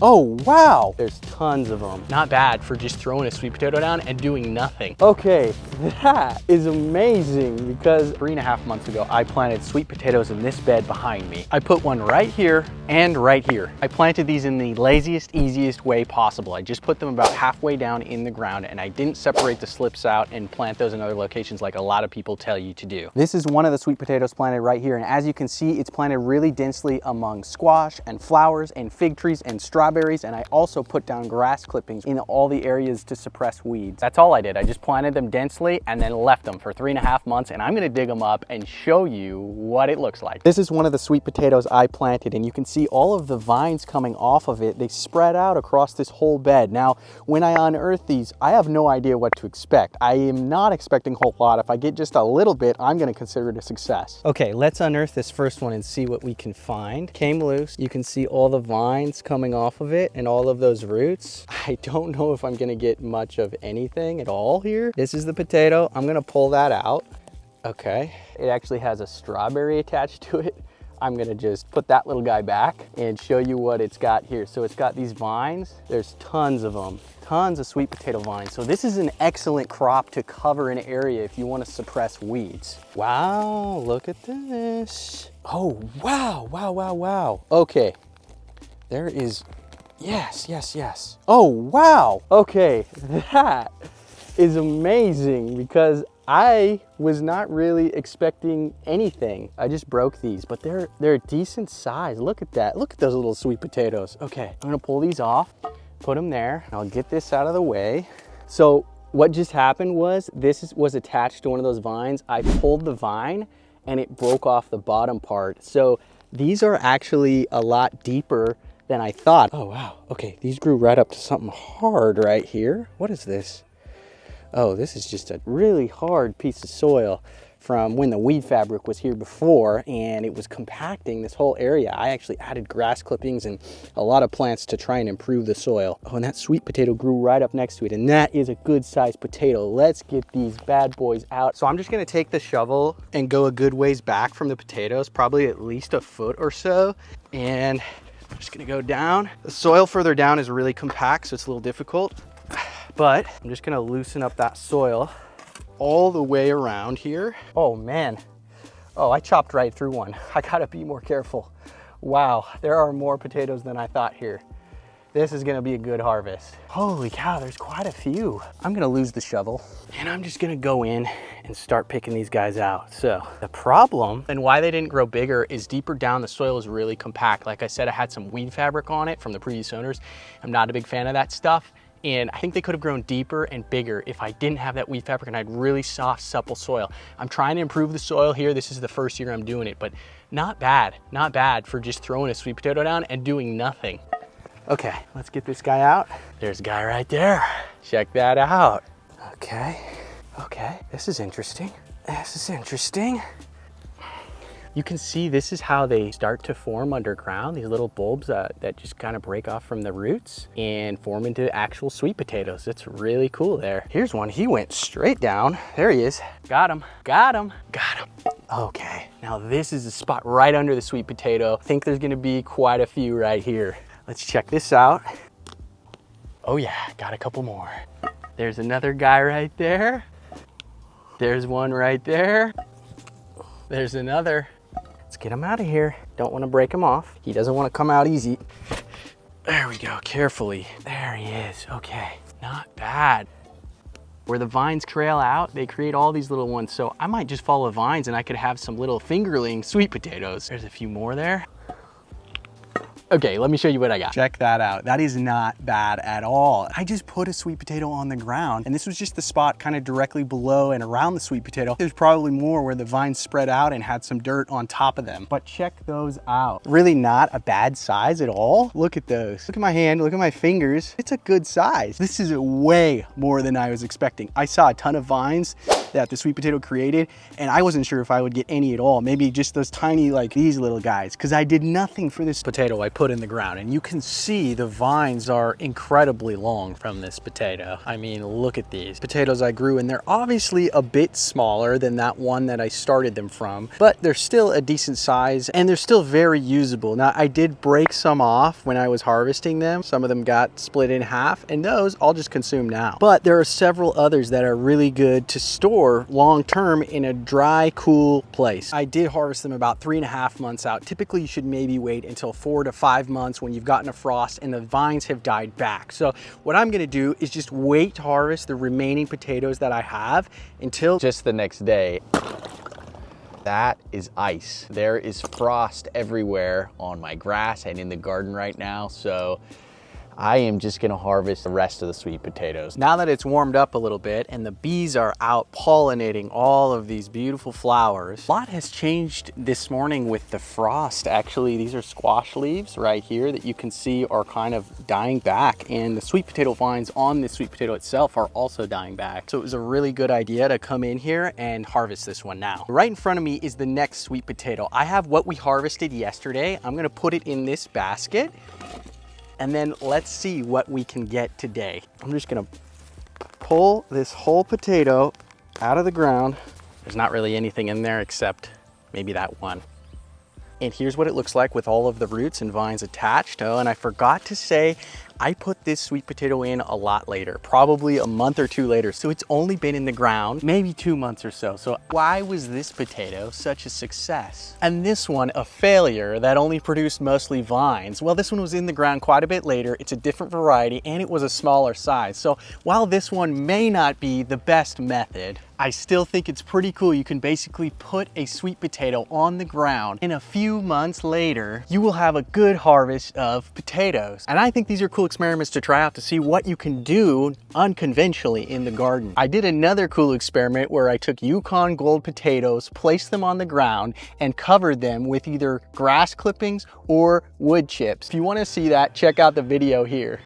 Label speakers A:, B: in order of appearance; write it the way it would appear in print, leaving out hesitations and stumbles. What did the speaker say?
A: Oh, wow. There's tons of them. Not bad for just throwing a sweet potato down and doing nothing. Okay, that is amazing because 3.5 months ago, I planted sweet potatoes in this bed behind me. I put one right here and right here. I planted these in the laziest, easiest way possible. I just put them about halfway down in the ground and I didn't separate the slips out and plant those in other locations like a lot of people tell you to do. This is one of the sweet potatoes planted right here. And as you can see, it's planted really densely among squash and flowers and fig trees and strawberries. And I also put down grass clippings in all the areas to suppress weeds. That's all I did. I just planted them densely and then left them for 3.5 months. And I'm gonna dig them up and show you what it looks like. This is one of the sweet potatoes I planted and you can see all of the vines coming off of it. They spread out across this whole bed. Now, when I unearth these, I have no idea what to expect. I am not expecting a whole lot. If I get just a little bit, I'm gonna consider it a success. Okay, let's unearth this first one and see what we can find. Came loose. You can see all the vines coming off of it and all of those roots. I don't know if I'm gonna get much of anything at all here. This is the potato. I'm gonna pull that out. Okay, it actually has a strawberry attached to it. I'm gonna just put that little guy back and show you what it's got here. So it's got these vines. There's tons of them, tons of sweet potato vines. So this is an excellent crop to cover an area if you want to suppress weeds. Wow, look at this. Oh, wow, wow, wow, wow. Okay, there is, yes, yes, yes. Oh, wow. Okay, that is amazing because I was not really expecting anything. I just broke these, but they're a decent size. Look at that. Look at those little sweet potatoes. Okay, I'm gonna pull these off, put them there, and I'll get this out of the way. So what just happened was was attached to one of those vines. I pulled the vine and it broke off the bottom part. So these are actually a lot deeper than I thought. Oh, wow. Okay, these grew right up to something hard right here. What is this? Oh, this is just a really hard piece of soil from when the weed fabric was here before and it was compacting this whole area. I actually added grass clippings and a lot of plants to try and improve the soil. Oh, and that sweet potato grew right up next to it and that is a good sized potato. Let's get these bad boys out. So I'm just gonna take the shovel and go a good ways back from the potatoes, probably at least a foot or so. And I'm just gonna go down. The soil further down is really compact, so it's a little difficult. But I'm just gonna loosen up that soil all the way around here. Oh man, oh, I chopped right through one. I gotta be more careful. Wow, there are more potatoes than I thought here. This is gonna be a good harvest. Holy cow, there's quite a few. I'm gonna lose the shovel and I'm just gonna go in and start picking these guys out. So the problem and why they didn't grow bigger is deeper down the soil is really compact. Like I said, I had some weed fabric on it from the previous owners. I'm not a big fan of that stuff. And I think they could have grown deeper and bigger if I didn't have that weed fabric and I had really soft, supple soil. I'm trying to improve the soil here. This is the first year I'm doing it, but not bad for just throwing a sweet potato down and doing nothing. Okay, let's get this guy out. There's a guy right there. Check that out. Okay, this is interesting. This is interesting. You can see this is how they start to form underground, these little bulbs that just kind of break off from the roots and form into actual sweet potatoes. It's really cool there. Here's one, he went straight down. There he is, got him, got him, got him. Okay, now this is the spot right under the sweet potato. I think there's gonna be quite a few right here. Let's check this out. Oh yeah, got a couple more. There's another guy right there. There's one right there. There's another. Let's get him out of here. Don't want to break him off. He doesn't want to come out easy. There we go, carefully. There he is, okay. Not bad. Where the vines trail out, they create all these little ones. So I might just follow vines and I could have some little fingerling sweet potatoes. There's a few more there. Okay, let me show you what I got. Check that out. That is not bad at all. I just put a sweet potato on the ground and this was just the spot kind of directly below and around the sweet potato. There's probably more where the vines spread out and had some dirt on top of them, but check those out. Really not a bad size at all. Look at those. Look at my hand, look at my fingers. It's a good size. This is way more than I was expecting. I saw a ton of vines that the sweet potato created and I wasn't sure if I would get any at all. Maybe just those tiny, like these little guys, because I did nothing for this potato. I put put in the ground. And you can see the vines are incredibly long from this potato. I mean, look at these potatoes I grew, and they're obviously a bit smaller than that one that I started them from, but they're still a decent size and they're still very usable. Now, I did break some off when I was harvesting them. Some of them got split in half, and those I'll just consume now. But there are several others that are really good to store long term in a dry, cool place. I did harvest them about 3.5 months out. Typically, you should maybe wait until 4 to 5 months when you've gotten a frost and the vines have died back. So what I'm gonna do is just wait to harvest the remaining potatoes that I have until just the next day. That is ice. There is frost everywhere on my grass and in the garden right now, so I am just gonna harvest the rest of the sweet potatoes. Now that it's warmed up a little bit and the bees are out pollinating all of these beautiful flowers, a lot has changed this morning with the frost. Actually, these are squash leaves right here that you can see are kind of dying back, and the sweet potato vines on the sweet potato itself are also dying back. So it was a really good idea to come in here and harvest this one now. Right in front of me is the next sweet potato. I have what we harvested yesterday. I'm gonna put it in this basket, and then let's see what we can get today. I'm just gonna pull this whole potato out of the ground. There's not really anything in there except maybe that one. And here's what it looks like with all of the roots and vines attached. Oh, and I forgot to say, I put this sweet potato in a lot later, probably a month or two later. So it's only been in the ground, maybe 2 months or so. So why was this potato such a success? And this one, a failure that only produced mostly vines? Well, this one was in the ground quite a bit later. It's a different variety and it was a smaller size. So while this one may not be the best method, I still think it's pretty cool. You can basically put a sweet potato on the ground, and a few months later, you will have a good harvest of potatoes. And I think these are cool experiments to try out to see what you can do unconventionally in the garden. I did another cool experiment where I took Yukon Gold potatoes, placed them on the ground, and covered them with either grass clippings or wood chips. If you want to see that, check out the video here.